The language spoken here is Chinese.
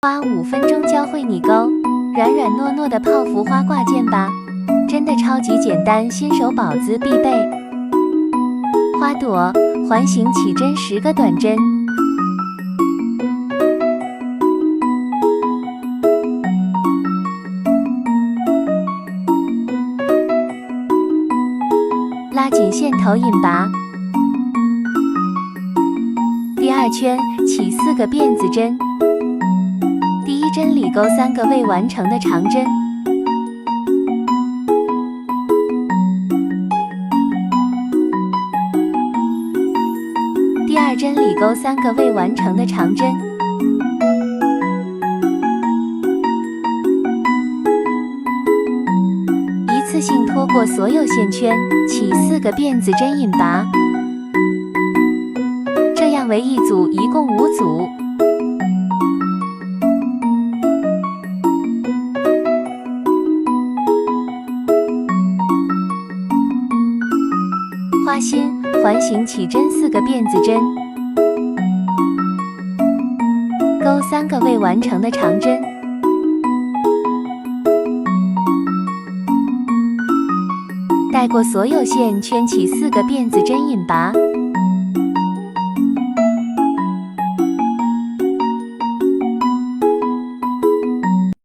花5分钟教会你勾软软糯糯的泡芙花挂件吧，真的超级简单，新手宝子必备。花朵、环形起针10个短针，拉紧线头引拔。第2圈起4个辫子针。第1针里勾3个未完成的长针，第2针里勾3个未完成的长针，一次性拖过所有线圈，起4个辫子针引拔，这样为一组，一共5组。花心环形起针4个辫子针，勾3个未完成的长针，带过所有线圈起4个辫子针引拔，